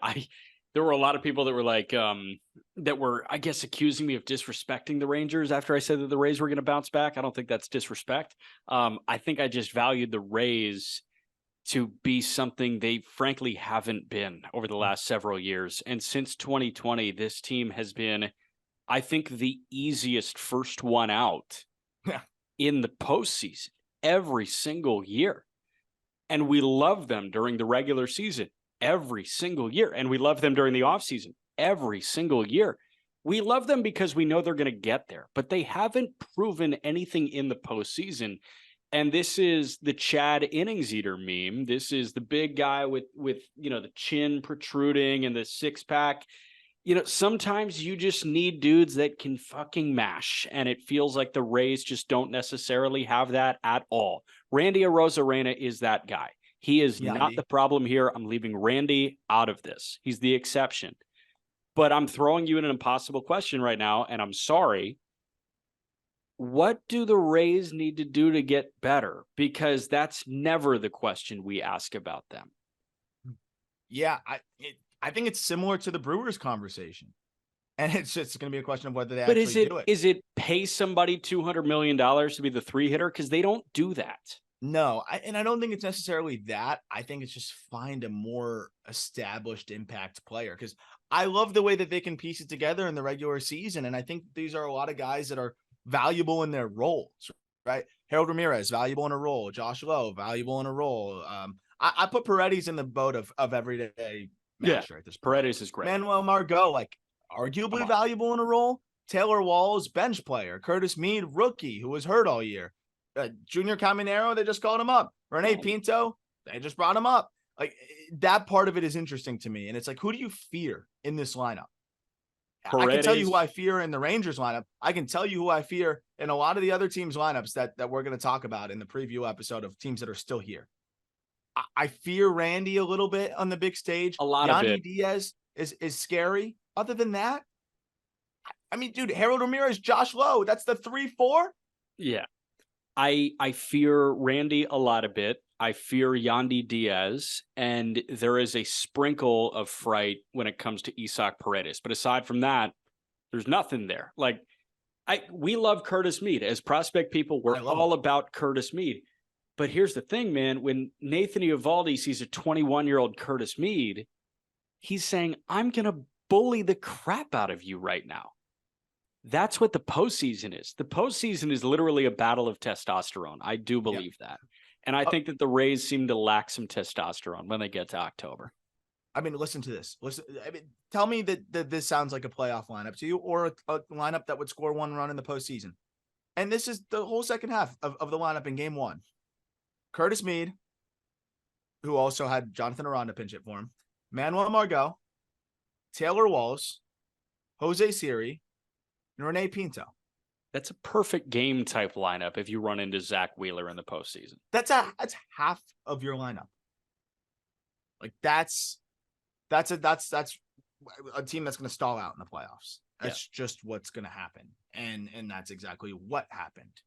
there were a lot of people that were like, that were, I guess, accusing me of disrespecting the Rangers after I said that the Rays were going to bounce back. I don't think that's disrespect. I think I just valued the Rays to be something they frankly haven't been over the last several years. And since 2020, this team has been, I think, the easiest first one out in the postseason every single year. And we love them during the regular season every single year. And we love them during the offseason every single year. We love them because we know they're going to get there, but they haven't proven anything in the postseason. And this is the Chad innings eater meme. This is the big guy with the chin protruding and the 6-pack. Sometimes you just need dudes that can fucking mash. And it feels like the Rays just don't necessarily have that at all. Randy Arozarena is that guy. He is not the problem here. I'm leaving Randy out of this. He's the exception. But I'm throwing you in an impossible question right now, and I'm sorry. What do the Rays need to do to get better? Because that's never the question we ask about them. Yeah, I think it's similar to the Brewers conversation. And it's just going to be a question of whether they But actually do it. is it pay somebody $200 million to be the 3-hitter? Because they don't do that. No, and I don't think it's necessarily that. I think it's just find a more established impact player, because I love the way that they can piece it together in the regular season. And I think these are a lot of guys that are valuable in their roles, right? Harold Ramirez, valuable in a role. Josh Lowe, valuable in a role. I put Paredes in the boat of everyday master at this point. Paredes is great. Manuel Margot, like arguably valuable in a role. Taylor Walls, bench player. Curtis Mead, rookie, who was hurt all year. Junior Caminero, they just called him up. Rene Pinto, they just brought him up. Like, that part of it is interesting to me. And it's like, who do you fear in this lineup? Paredes. I can tell you who I fear in the Rangers lineup. I can tell you who I fear in a lot of the other teams' lineups that we're going to talk about in the preview episode of teams that are still here. I fear Randy a little bit on the big stage. A lot of it. Diaz is scary. Other than that, I mean, dude, Harold Ramirez, Josh Lowe, that's the 3-4. Yeah. I fear Randy a lot of bit. I fear Yandy Diaz, and there is a sprinkle of fright when it comes to Isaac Paredes. But aside from that, there's nothing there. Like, we love Curtis Mead. As prospect people, we're all about Curtis Mead. But here's the thing, man. When Nathan Eovaldi sees a 21-year-old Curtis Mead, he's saying, I'm going to bully the crap out of you right now. That's what the postseason is. The postseason is literally a battle of testosterone. I do believe that. And I think that the Rays seem to lack some testosterone when they get to October. I mean, listen to this. Tell me that this sounds like a playoff lineup to you, or a lineup that would score one run in the postseason. And this is the whole second half of the lineup in game one. Curtis Mead, who also had Jonathan Aranda pinch it for him, Manuel Margot, Taylor Walls, Jose Siri, and Rene Pinto. That's a perfect game type lineup if you run into Zach Wheeler in the postseason. That's half of your lineup. Like, that's a team that's going to stall out in the playoffs. That's just what's going to happen. And that's exactly what happened.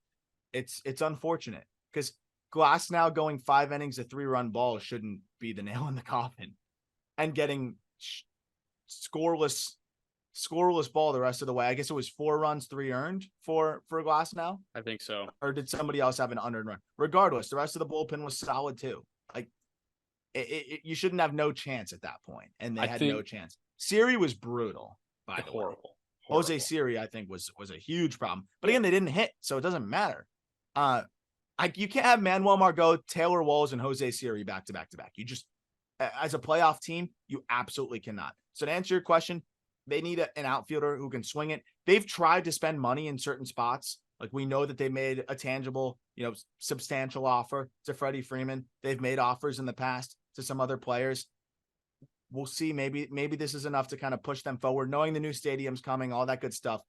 It's unfortunate, because Glass now going 5 innings of 3-run balls shouldn't be the nail in the coffin, and getting scoreless ball the rest of the way. I guess it was 4 runs, 3 earned for Glass now. I think so. Or did somebody else have an unearned run? Regardless, the rest of the bullpen was solid too. Like, you shouldn't have no chance at that point, and they had no chance. Siri was brutal, by the way. Horrible. Jose Siri, I think, was a huge problem. But again, they didn't hit, so it doesn't matter. You can't have Manuel Margot, Taylor Walls, and Jose Siri back to back to back. You just, as a playoff team, you absolutely cannot. So to answer your question, they need an outfielder who can swing it. They've tried to spend money in certain spots. Like, we know that they made a tangible, substantial offer to Freddie Freeman. They've made offers in the past to some other players. We'll see. Maybe this is enough to kind of push them forward, knowing the new stadium's coming, all that good stuff.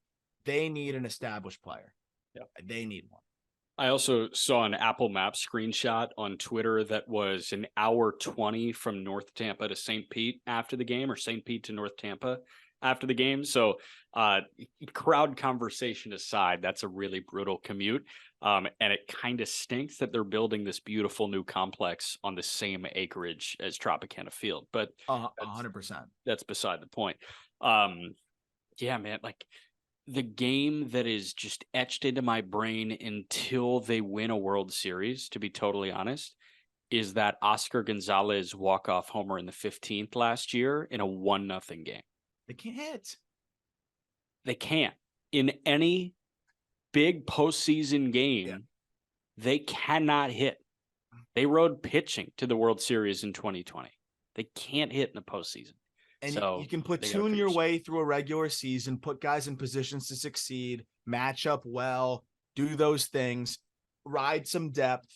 They need an established player. Yeah, they need one. I also saw an Apple Maps screenshot on Twitter that was an hour 20 from North Tampa to St. Pete after the game, or St. Pete to North Tampa after the game. So crowd conversation aside, that's a really brutal commute. And it kind of stinks that they're building this beautiful new complex on the same acreage as Tropicana Field. But 100%. That's beside the point. Yeah, man, like, the game that is just etched into my brain until they win a World Series, to be totally honest, is that Oscar Gonzalez walk-off homer in the 15th last year in a 1-0 game. They can't hit. They can't. In any big postseason game, they cannot hit. They rode pitching to the World Series in 2020. They can't hit in the postseason. And so you can platoon your way through a regular season, put guys in positions to succeed, match up well, do those things, ride some depth.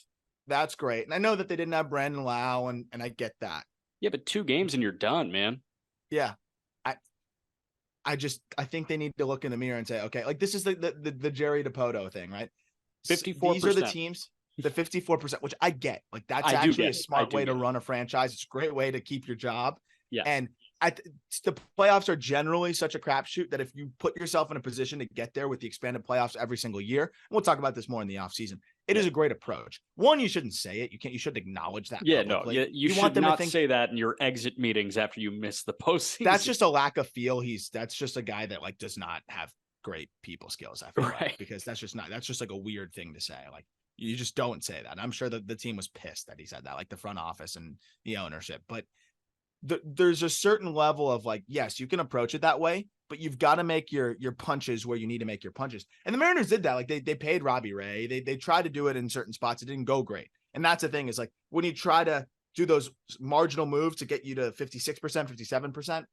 That's great. And I know that they didn't have Brandon Lau, and I get that. Yeah, but 2 games and you're done, man. Yeah. I think they need to look in the mirror and say, okay, like, this is the Jerry DiPoto thing, right? 54%. These are the teams, the 54%, which I get. Like, that's actually a smart way to run a franchise. It's a great way to keep your job. Yeah. And the playoffs are generally such a crapshoot that if you put yourself in a position to get there with the expanded playoffs every single year, and we'll talk about this more in the offseason, It is a great approach. One, you shouldn't say it. You shouldn't acknowledge that. Yeah, publicly. no, you should not say that in your exit meetings after you miss the postseason. That's just a lack of feel. That's just a guy that like does not have great people skills. I feel like, because that's just like a weird thing to say. Like, you just don't say that. I'm sure that the team was pissed that he said that, like the front office and the ownership. But there's a certain level of like, yes, you can approach it that way, but you've got to make your punches where you need to make your punches. And the Mariners did that. Like they paid Robbie Ray. They tried to do it in certain spots. It didn't go great. And that's the thing, is like when you try to do those marginal moves to get you to 56%, 57%,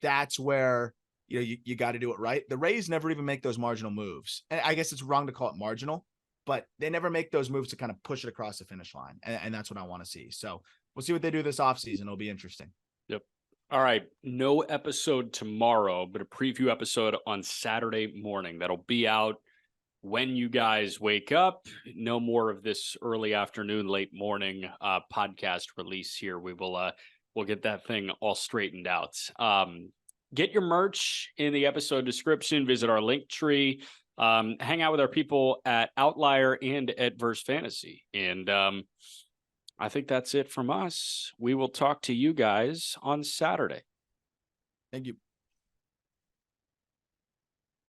that's where you got to do it right. The Rays never even make those marginal moves. And I guess it's wrong to call it marginal, but they never make those moves to kind of push it across the finish line. And that's what I want to see. So we'll see what they do this offseason. It'll be interesting. Yep. All right. No episode tomorrow, but a preview episode on Saturday morning. That'll be out when you guys wake up. No more of this early afternoon, late morning podcast release here. We'll get that thing all straightened out. Get your merch in the episode description. Visit our link tree. Hang out with our people at Outlier and at Verse Fantasy. And I think that's it from us. We will talk to you guys on Saturday. Thank you.